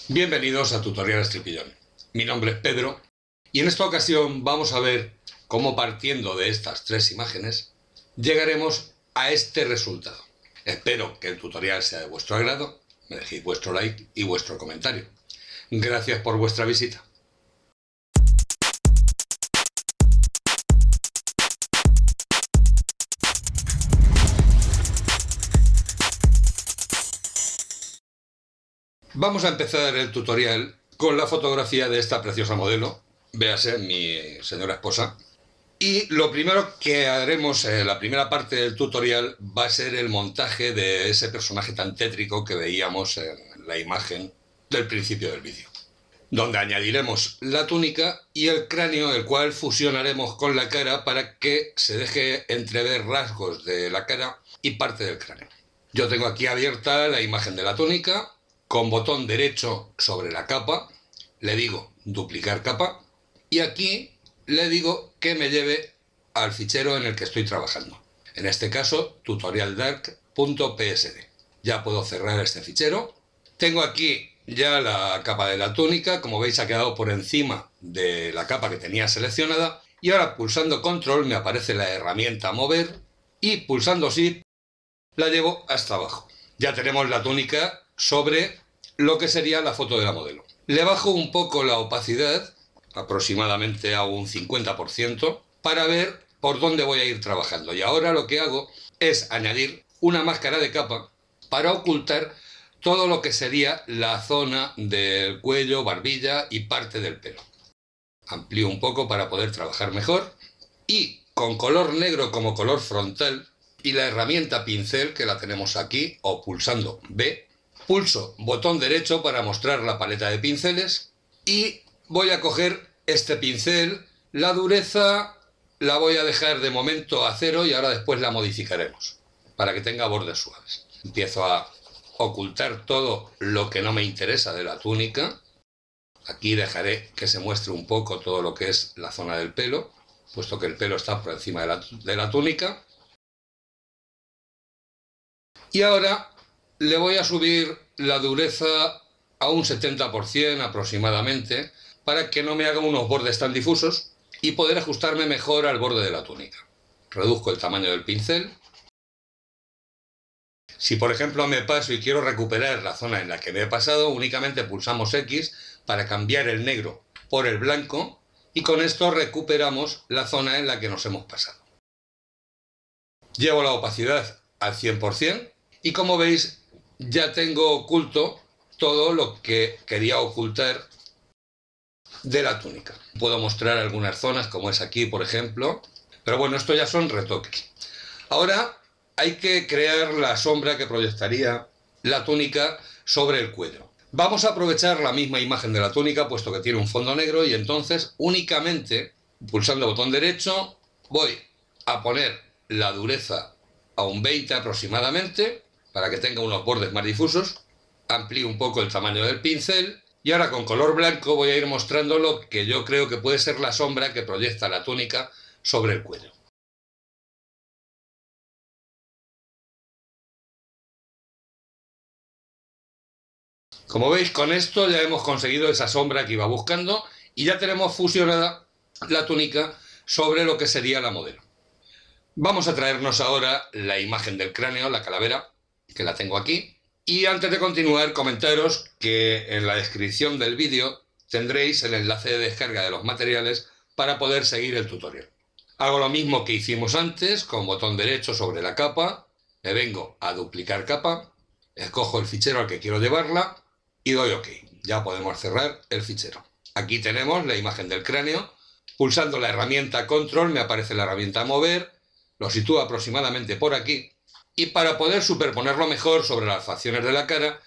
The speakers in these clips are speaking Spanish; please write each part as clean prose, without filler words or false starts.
Bienvenidos a Tutoriales Tripillón. Mi nombre es Pedro y en esta ocasión vamos a ver cómo, partiendo de estas tres imágenes, llegaremos a este resultado. Espero que el tutorial sea de vuestro agrado, me dejéis vuestro like y vuestro comentario. Gracias por vuestra visita. Vamos a empezar el tutorial con la fotografía de esta preciosa modelo, véase mi señora esposa. Y lo primero que haremos en la primera parte del tutorial va a ser el montaje de ese personaje tan tétrico que veíamos en la imagen del principio del vídeo, donde añadiremos la túnica y el cráneo, el cual fusionaremos con la cara para que se deje entrever rasgos de la cara y parte del cráneo. Yo tengo aquí abierta la imagen de la túnica. Con botón derecho sobre la capa, le digo duplicar capa y aquí le digo que me lleve al fichero en el que estoy trabajando. En este caso, tutorialdark.psd. Ya puedo cerrar este fichero. Tengo aquí ya la capa de la túnica. Como veis, ha quedado por encima de la capa que tenía seleccionada. Y ahora, pulsando control, me aparece la herramienta mover y pulsando shift la llevo hasta abajo. Ya tenemos la túnica sobre lo que sería la foto de la modelo. Le bajo un poco la opacidad, aproximadamente a un 50%, para ver por dónde voy a ir trabajando. Y ahora lo que hago es añadir una máscara de capa para ocultar todo lo que sería la zona del cuello, barbilla y parte del pelo. Amplío un poco para poder trabajar mejor y con color negro como color frontal y la herramienta pincel, que la tenemos aquí, o pulsando B, pulso botón derecho para mostrar la paleta de pinceles y voy a coger este pincel. La dureza la voy a dejar de momento a 0 y ahora después la modificaremos para que tenga bordes suaves. Empiezo a ocultar todo lo que no me interesa de la túnica. Aquí dejaré que se muestre un poco todo lo que es la zona del pelo, puesto que el pelo está por encima de la túnica. Y ahora le voy a subir la dureza a un 70% aproximadamente para que no me haga unos bordes tan difusos y poder ajustarme mejor al borde de la túnica. Reduzco el tamaño del pincel. Si por ejemplo me paso y quiero recuperar la zona en la que me he pasado, únicamente pulsamos X para cambiar el negro por el blanco y con esto recuperamos la zona en la que nos hemos pasado. Llevo la opacidad al 100% y como veis ya tengo oculto todo lo que quería ocultar de la túnica. Puedo mostrar algunas zonas como es aquí, por ejemplo, pero bueno, esto ya son retoques. Ahora hay que crear la sombra que proyectaría la túnica sobre el cuello. Vamos a aprovechar la misma imagen de la túnica, puesto que tiene un fondo negro, y entonces únicamente pulsando botón derecho voy a poner la dureza a un 20 aproximadamente, para que tenga unos bordes más difusos. Amplío un poco el tamaño del pincel y ahora con color blanco voy a ir mostrando lo que yo creo que puede ser la sombra que proyecta la túnica sobre el cuello. Como veis, con esto ya hemos conseguido esa sombra que iba buscando y ya tenemos fusionada la túnica sobre lo que sería la modelo. Vamos a traernos ahora la imagen del cráneo, la calavera, que la tengo aquí. Y antes de continuar, comentaros que en la descripción del vídeo tendréis el enlace de descarga de los materiales para poder seguir el tutorial. Hago lo mismo que hicimos antes, con botón derecho sobre la capa, me vengo a duplicar capa, escojo el fichero al que quiero llevarla y doy OK. Ya podemos cerrar el fichero. Aquí tenemos la imagen del cráneo. Pulsando la herramienta control me aparece la herramienta mover, lo sitúo aproximadamente por aquí. Y para poder superponerlo mejor sobre las facciones de la cara,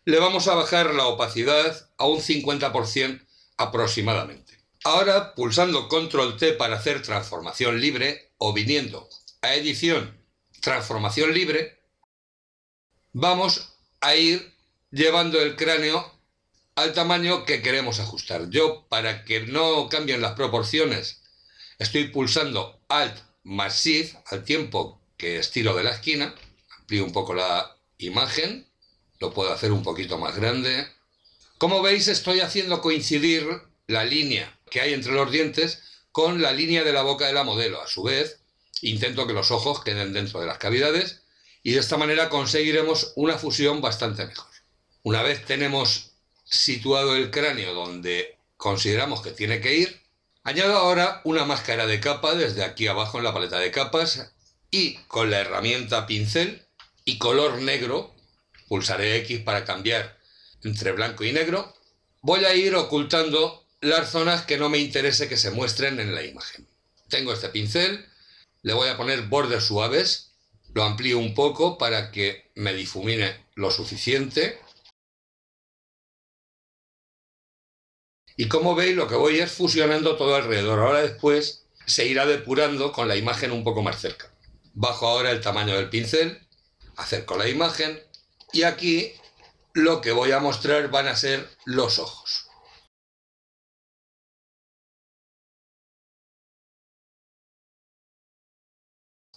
le vamos a bajar la opacidad a un 50% aproximadamente. Ahora, pulsando Control T para hacer transformación libre o viniendo a edición, transformación libre, vamos a ir llevando el cráneo al tamaño que queremos ajustar. Yo, para que no cambien las proporciones, estoy pulsando Alt más Shift al tiempo que estiro de la esquina. Amplío un poco la imagen, lo puedo hacer un poquito más grande, Como veis, estoy haciendo coincidir la línea que hay entre los dientes con la línea de la boca de la modelo. A su vez, intento que los ojos queden dentro de las cavidades y de esta manera conseguiremos una fusión bastante mejor. Una vez tenemos situado el cráneo donde consideramos que tiene que ir, añado ahora una máscara de capa desde aquí abajo en la paleta de capas y con la herramienta pincel y color negro, pulsaré X para cambiar entre blanco y negro, voy a ir ocultando las zonas que no me interese que se muestren en la imagen. Tengo este pincel, le voy a poner bordes suaves, lo amplío un poco para que me difumine lo suficiente. Y como veis, lo que voy es fusionando todo alrededor. Ahora después se irá depurando con la imagen un poco más cerca. Bajo ahora el tamaño del pincel, acerco la imagen y aquí lo que voy a mostrar van a ser los ojos.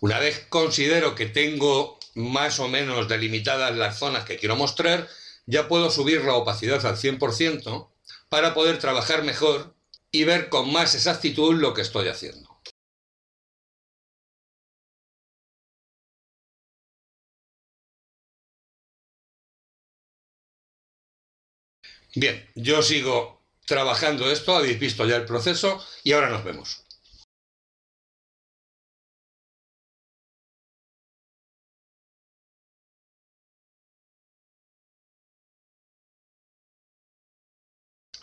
Una vez considero que tengo más o menos delimitadas las zonas que quiero mostrar, ya puedo subir la opacidad al 100% para poder trabajar mejor y ver con más exactitud lo que estoy haciendo. Bien, yo sigo trabajando esto, habéis visto ya el proceso y ahora nos vemos.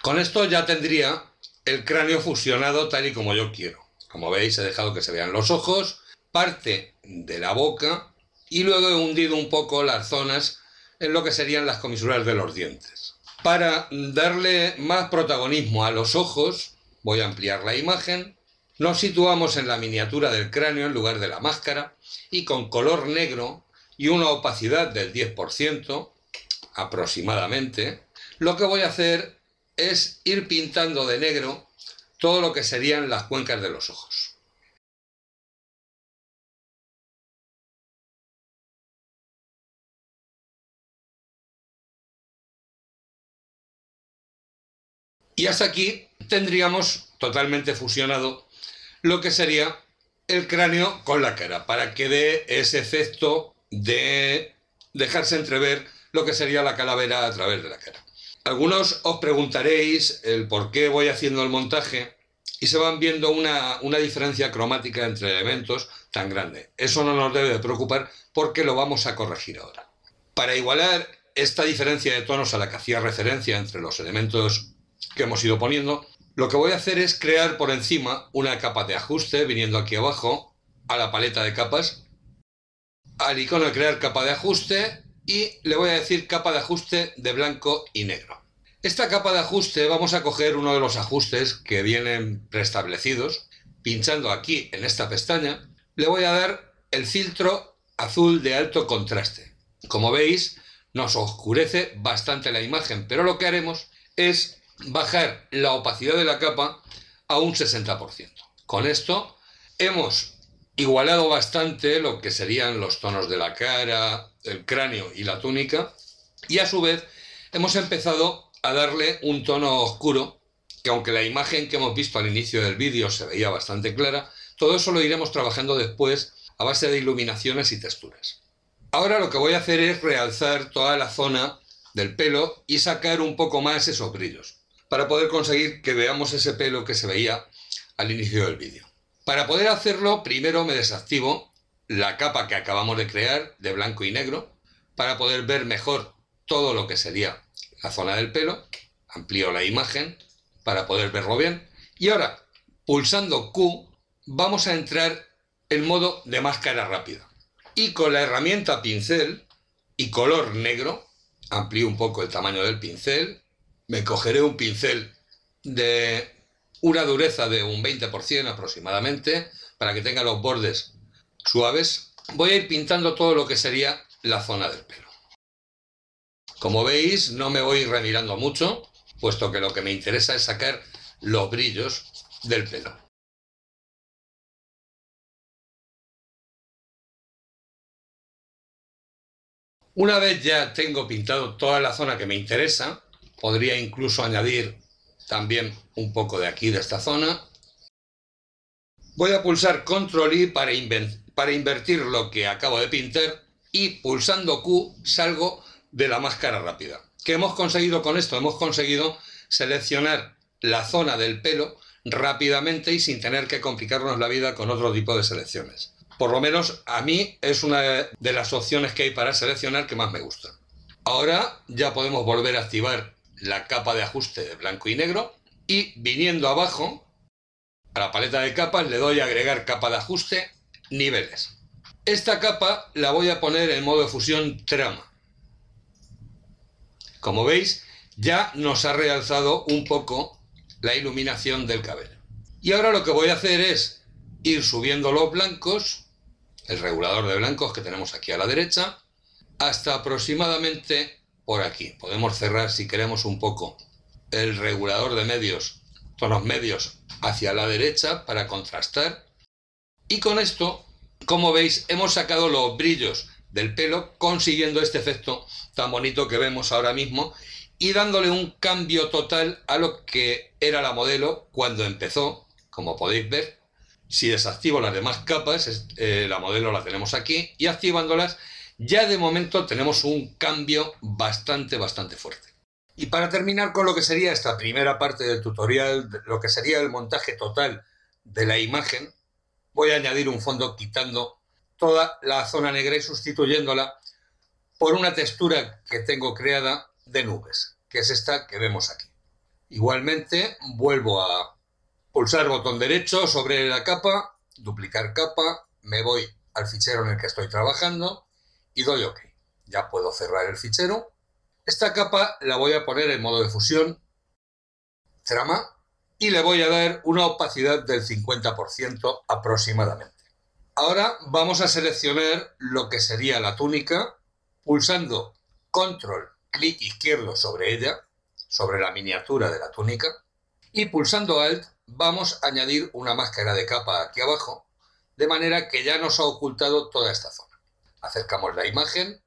Con esto ya tendría el cráneo fusionado tal y como yo quiero. Como veis, he dejado que se vean los ojos, parte de la boca y luego he hundido un poco las zonas en lo que serían las comisuras de los dientes. Para darle más protagonismo a los ojos, voy a ampliar la imagen. Nos situamos en la miniatura del cráneo en lugar de la máscara y con color negro y una opacidad del 10% aproximadamente, lo que voy a hacer es ir pintando de negro todo lo que serían las cuencas de los ojos. Y hasta aquí tendríamos totalmente fusionado lo que sería el cráneo con la cara, para que dé ese efecto de dejarse entrever lo que sería la calavera a través de la cara. Algunos os preguntaréis el por qué voy haciendo el montaje y se van viendo una diferencia cromática entre elementos tan grande. Eso no nos debe de preocupar porque lo vamos a corregir ahora. Para igualar esta diferencia de tonos a la que hacía referencia entre los elementos que hemos ido poniendo, lo que voy a hacer es crear por encima una capa de ajuste, viniendo aquí abajo a la paleta de capas, al icono de crear capa de ajuste y le voy a decir capa de ajuste de blanco y negro. Esta capa de ajuste vamos a coger uno de los ajustes que vienen preestablecidos, pinchando aquí en esta pestaña, le voy a dar el filtro azul de alto contraste. Como veis, nos oscurece bastante la imagen, pero lo que haremos es bajar la opacidad de la capa a un 60%. Con esto hemos igualado bastante lo que serían los tonos de la cara, el cráneo y la túnica, y a su vez hemos empezado a darle un tono oscuro, que aunque la imagen que hemos visto al inicio del vídeo se veía bastante clara, todo eso lo iremos trabajando después a base de iluminaciones y texturas. Ahora lo que voy a hacer es realzar toda la zona del pelo y sacar un poco más esos brillos, para poder conseguir que veamos ese pelo que se veía al inicio del vídeo. Para poder hacerlo, primero me desactivo la capa que acabamos de crear de blanco y negro, para poder ver mejor todo lo que sería la zona del pelo. Amplío la imagen para poder verlo bien. Y ahora, pulsando Q, vamos a entrar en modo de máscara rápida. Y con la herramienta pincel y color negro, amplío un poco el tamaño del pincel. Me cogeré un pincel de una dureza de un 20% aproximadamente, para que tenga los bordes suaves. Voy a ir pintando todo lo que sería la zona del pelo. Como veis, no me voy remirando mucho, puesto que lo que me interesa es sacar los brillos del pelo. Una vez ya tengo pintado toda la zona que me interesa, Podría incluso añadir también un poco de aquí, de esta zona. Voy a pulsar Control I para invertir lo que acabo de pintar y pulsando Q salgo de la máscara rápida. ¿Qué hemos conseguido con esto? Hemos conseguido seleccionar la zona del pelo rápidamente y sin tener que complicarnos la vida con otro tipo de selecciones. Por lo menos a mí es una de las opciones que hay para seleccionar que más me gusta. Ahora ya podemos volver a activar la capa de ajuste de blanco y negro y viniendo abajo a la paleta de capas le doy a agregar capa de ajuste, niveles. Esta capa la voy a poner en modo de fusión trama. Como veis, ya nos ha realzado un poco la iluminación del cabello. Y ahora lo que voy a hacer es ir subiendo los blancos, el regulador de blancos que tenemos aquí a la derecha, hasta aproximadamente por aquí. Podemos cerrar si queremos un poco el regulador de medios, tonos medios hacia la derecha para contrastar. Y con esto, como veis, hemos sacado los brillos del pelo consiguiendo este efecto tan bonito que vemos ahora mismo y dándole un cambio total a lo que era la modelo cuando empezó, como podéis ver. Si desactivo las demás capas, la modelo la tenemos aquí y activándolas ya de momento tenemos un cambio bastante fuerte. Y para terminar con lo que sería esta primera parte del tutorial, lo que sería el montaje total de la imagen, voy a añadir un fondo quitando toda la zona negra y sustituyéndola por una textura que tengo creada de nubes, que es esta que vemos aquí. Igualmente vuelvo a pulsar botón derecho sobre la capa, duplicar capa, me voy al fichero en el que estoy trabajando y doy OK. Ya puedo cerrar el fichero. Esta capa la voy a poner en modo de fusión, trama, y le voy a dar una opacidad del 50% aproximadamente. Ahora vamos a seleccionar lo que sería la túnica, pulsando Control, clic izquierdo sobre ella, sobre la miniatura de la túnica, y pulsando Alt vamos a añadir una máscara de capa aquí abajo, de manera que ya nos ha ocultado toda esta zona. Acercamos la imagen,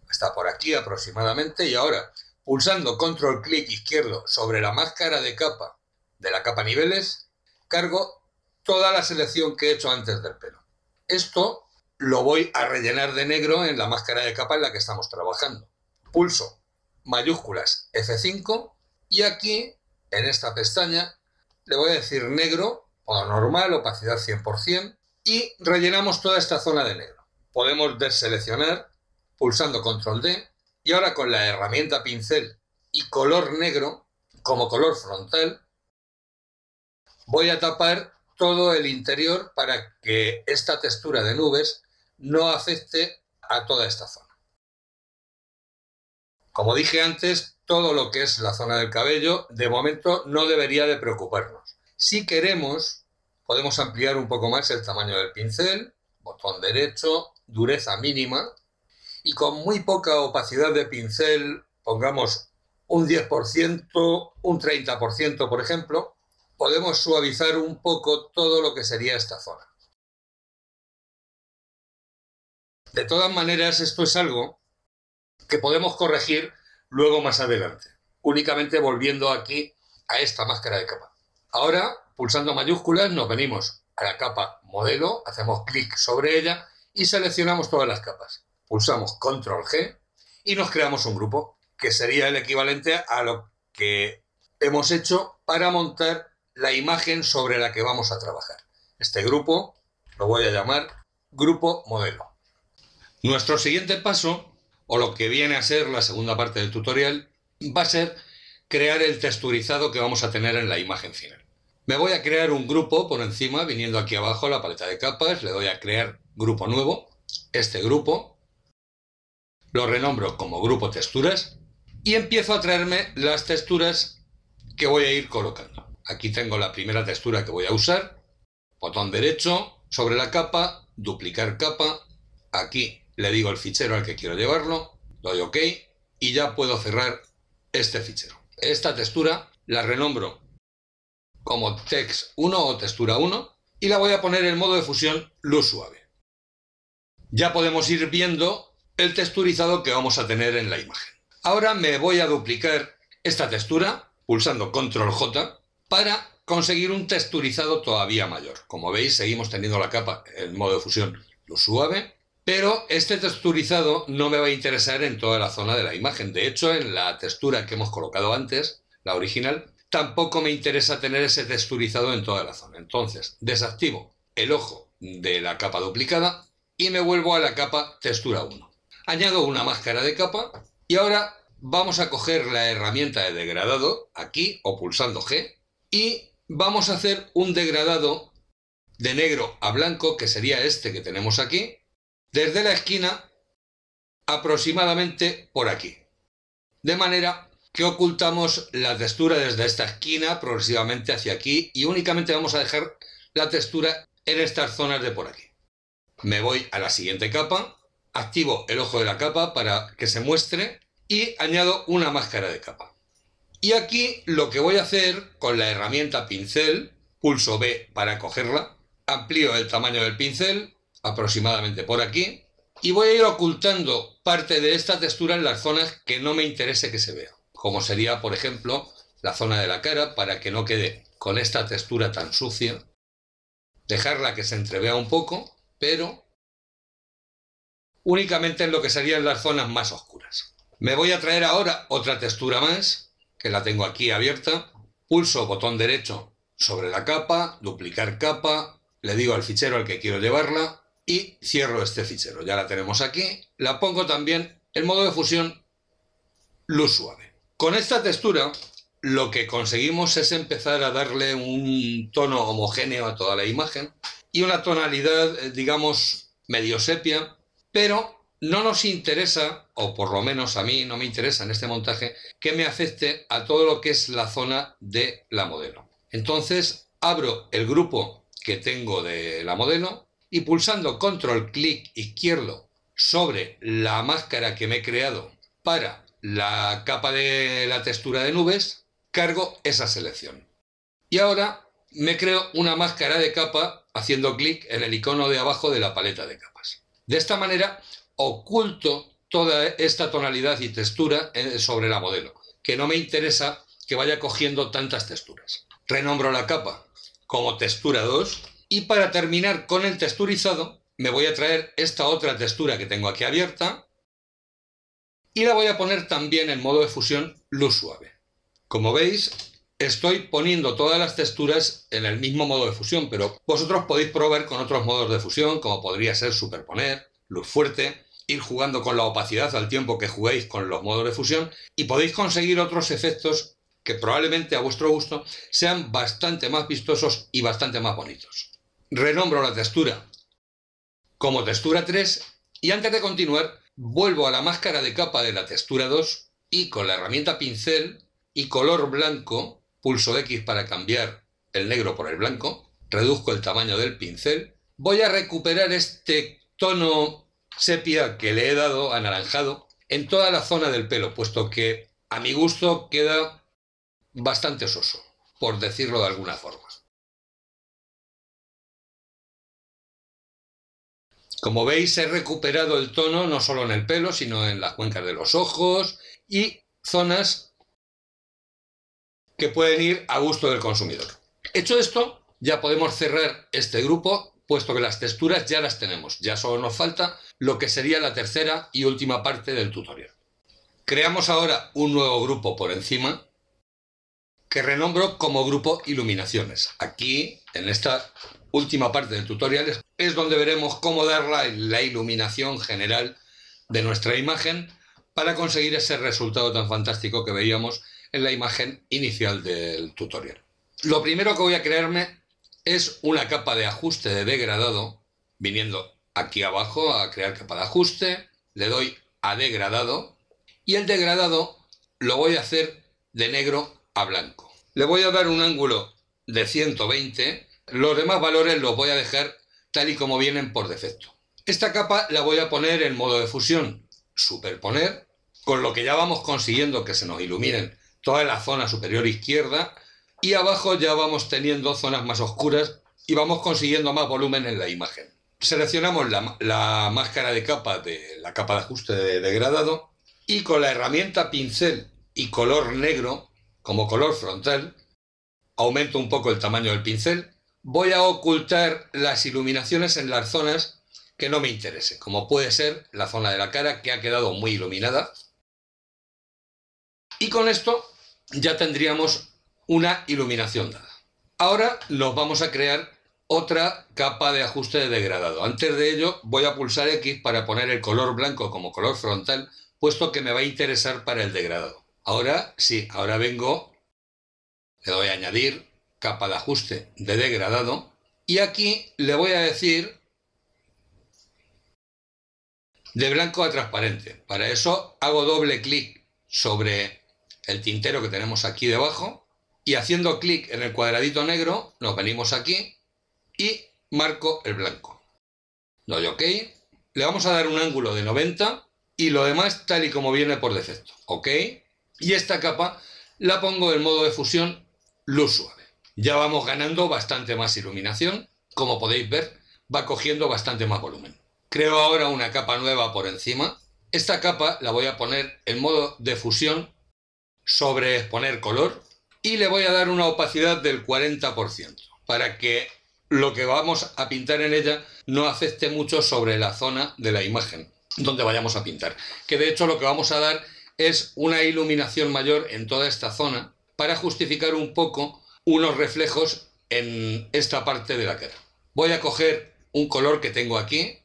está por aquí aproximadamente, y ahora pulsando Control clic izquierdo sobre la máscara de capa de la capa niveles, cargo toda la selección que he hecho antes del pelo. Esto lo voy a rellenar de negro en la máscara de capa en la que estamos trabajando. Pulso mayúsculas F5 y aquí, en esta pestaña, le voy a decir negro, o normal, opacidad 100%, y rellenamos toda esta zona de negro. Podemos deseleccionar pulsando Control D y ahora con la herramienta pincel y color negro como color frontal voy a tapar todo el interior para que esta textura de nubes no afecte a toda esta zona. Como dije antes, todo lo que es la zona del cabello de momento no debería de preocuparnos. Si queremos, podemos ampliar un poco más el tamaño del pincel, botón derecho, dureza mínima, y con muy poca opacidad de pincel, pongamos un 10%, un 30%, por ejemplo, podemos suavizar un poco todo lo que sería esta zona. De todas maneras, esto es algo que podemos corregir luego más adelante, únicamente volviendo aquí a esta máscara de capa. Ahora, pulsando mayúsculas, nos venimos a la capa modelo, hacemos clic sobre ella y seleccionamos todas las capas. Pulsamos Control G y nos creamos un grupo, que sería el equivalente a lo que hemos hecho para montar la imagen sobre la que vamos a trabajar. Este grupo lo voy a llamar Grupo Modelo. Nuestro siguiente paso, o lo que viene a ser la segunda parte del tutorial, va a ser crear el texturizado que vamos a tener en la imagen final. Me voy a crear un grupo por encima, viniendo aquí abajo a la paleta de capas, le doy a crear grupo nuevo. Este grupo lo renombro como grupo texturas y empiezo a traerme las texturas que voy a ir colocando. Aquí tengo la primera textura que voy a usar, botón derecho sobre la capa, duplicar capa, aquí le digo el fichero al que quiero llevarlo, doy OK y ya puedo cerrar este fichero. Esta textura la renombro como Text 1 o Textura 1 y la voy a poner en modo de fusión luz suave. Ya podemos ir viendo el texturizado que vamos a tener en la imagen. Ahora me voy a duplicar esta textura pulsando Control J para conseguir un texturizado todavía mayor. Como veis, seguimos teniendo la capa en modo de fusión luz suave, pero este texturizado no me va a interesar en toda la zona de la imagen. De hecho, en la textura que hemos colocado antes, la original, tampoco me interesa tener ese texturizado en toda la zona. Entonces, desactivo el ojo de la capa duplicada y me vuelvo a la capa textura 1. Añado una máscara de capa y ahora vamos a coger la herramienta de degradado aquí o pulsando G y vamos a hacer un degradado de negro a blanco, que sería este que tenemos aquí, desde la esquina aproximadamente por aquí. De manera que ocultamos la textura desde esta esquina progresivamente hacia aquí y únicamente vamos a dejar la textura en estas zonas de por aquí. Me voy a la siguiente capa, activo el ojo de la capa para que se muestre y añado una máscara de capa. Y aquí lo que voy a hacer con la herramienta pincel, pulso B para cogerla, amplío el tamaño del pincel aproximadamente por aquí y voy a ir ocultando parte de esta textura en las zonas que no me interese que se vea, como sería por ejemplo la zona de la cara, para que no quede con esta textura tan sucia, dejarla que se entrevea un poco, pero únicamente en lo que serían las zonas más oscuras. Me voy a traer ahora otra textura más, que la tengo aquí abierta, pulso botón derecho sobre la capa, duplicar capa, le digo al fichero al que quiero llevarla y cierro este fichero. Ya la tenemos aquí, la pongo también en modo de fusión luz suave. Con esta textura lo que conseguimos es empezar a darle un tono homogéneo a toda la imagen y una tonalidad, digamos, medio sepia, pero no nos interesa, o por lo menos a mí no me interesa en este montaje, que me afecte a todo lo que es la zona de la modelo. Entonces abro el grupo que tengo de la modelo y pulsando control clic izquierdo sobre la máscara que me he creado para la capa de la textura de nubes, cargo esa selección. Y ahora me creo una máscara de capa haciendo clic en el icono de abajo de la paleta de capas. De esta manera oculto toda esta tonalidad y textura sobre la modelo, que no me interesa que vaya cogiendo tantas texturas. Renombro la capa como textura 2 y para terminar con el texturizado me voy a traer esta otra textura que tengo aquí abierta y la voy a poner también en modo de fusión luz suave. Como veis, estoy poniendo todas las texturas en el mismo modo de fusión, pero vosotros podéis probar con otros modos de fusión, como podría ser superponer, luz fuerte, ir jugando con la opacidad al tiempo que juguéis con los modos de fusión y podéis conseguir otros efectos que probablemente a vuestro gusto sean bastante más vistosos y bastante más bonitos. Renombro la textura como textura 3 y antes de continuar vuelvo a la máscara de capa de la textura 2 y con la herramienta pincel y color blanco, pulso X para cambiar el negro por el blanco, reduzco el tamaño del pincel, voy a recuperar este tono sepia que le he dado anaranjado en toda la zona del pelo, puesto que a mi gusto queda bastante soso, por decirlo de alguna forma. Como veis, he recuperado el tono no solo en el pelo, sino en las cuencas de los ojos y zonas que pueden ir a gusto del consumidor. Hecho esto, ya podemos cerrar este grupo, puesto que las texturas ya las tenemos. Ya solo nos falta lo que sería la tercera y última parte del tutorial. Creamos ahora un nuevo grupo por encima, que renombro como grupo iluminaciones. Aquí, en esta última parte del tutorial, es donde veremos cómo dar la iluminación general de nuestra imagen para conseguir ese resultado tan fantástico que veíamos en la imagen inicial del tutorial. Lo primero que voy a crearme es una capa de ajuste de degradado, viniendo aquí abajo a crear capa de ajuste, le doy a degradado y el degradado lo voy a hacer de negro a blanco. Le voy a dar un ángulo de 120, los demás valores los voy a dejar tal y como vienen por defecto. Esta capa la voy a poner en modo de fusión, superponer, con lo que ya vamos consiguiendo que se nos iluminen toda la zona superior izquierda y abajo ya vamos teniendo zonas más oscuras y vamos consiguiendo más volumen en la imagen. Seleccionamos la máscara de capa de la capa de ajuste de degradado, Y con la herramienta pincel y color negro, como color frontal, aumento un poco el tamaño del pincel. Voy a ocultar las iluminaciones en las zonas que no me interesen, como puede ser la zona de la cara, que ha quedado muy iluminada. Y con esto ya tendríamos una iluminación dada. Ahora nos vamos a crear otra capa de ajuste de degradado. Antes de ello voy a pulsar X para poner el color blanco como color frontal, puesto que me va a interesar para el degradado. Ahora sí, ahora vengo, le doy a añadir capa de ajuste de degradado y aquí le voy a decir de blanco a transparente. Para eso hago doble clic sobre el tintero que tenemos aquí debajo y haciendo clic en el cuadradito negro nos venimos aquí y marco el blanco. Doy OK, le vamos a dar un ángulo de 90 y lo demás tal y como viene por defecto. OK, y esta capa la pongo en modo de fusión luz suave. Ya vamos ganando bastante más iluminación, como podéis ver va cogiendo bastante más volumen. Creo ahora una capa nueva por encima. Esta capa la voy a poner en modo de fusión sobre exponer color y le voy a dar una opacidad del 40% para que lo que vamos a pintar en ella no afecte mucho sobre la zona de la imagen donde vayamos a pintar. Que de hecho lo que vamos a dar es una iluminación mayor en toda esta zona para justificar un poco unos reflejos en esta parte de la cara. Voy a coger un color que tengo aquí.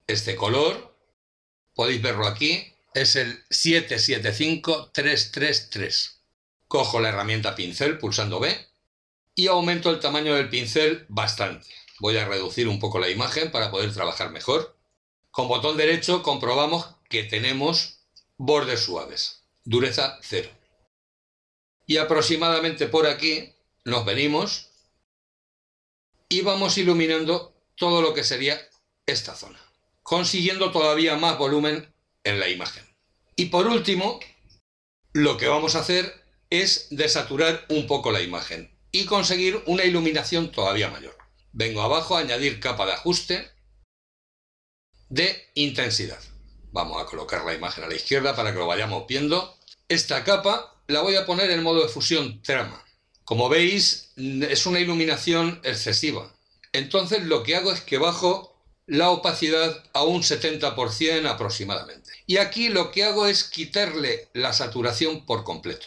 Este color, podéis verlo aquí, es el 775333. Cojo la herramienta pincel pulsando B y aumento el tamaño del pincel bastante. Voy a reducir un poco la imagen para poder trabajar mejor. Con botón derecho comprobamos que tenemos bordes suaves, dureza 0. Y aproximadamente por aquí nos venimos y vamos iluminando todo lo que sería esta zona, consiguiendo todavía más volumen en la imagen. Y por último, lo que vamos a hacer es desaturar un poco la imagen y conseguir una iluminación todavía mayor. Vengo abajo a añadir capa de ajuste de intensidad. Vamos a colocar la imagen a la izquierda para que lo vayamos viendo. Esta capa la voy a poner en modo de fusión trama. Como veis, es una iluminación excesiva. Entonces lo que hago es que bajo la opacidad a un 70% aproximadamente. Y aquí lo que hago es quitarle la saturación por completo.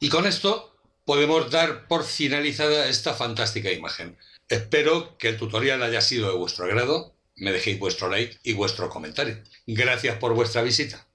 Y con esto podemos dar por finalizada esta fantástica imagen. Espero que el tutorial haya sido de vuestro agrado. Me dejéis vuestro like y vuestro comentario. Gracias por vuestra visita.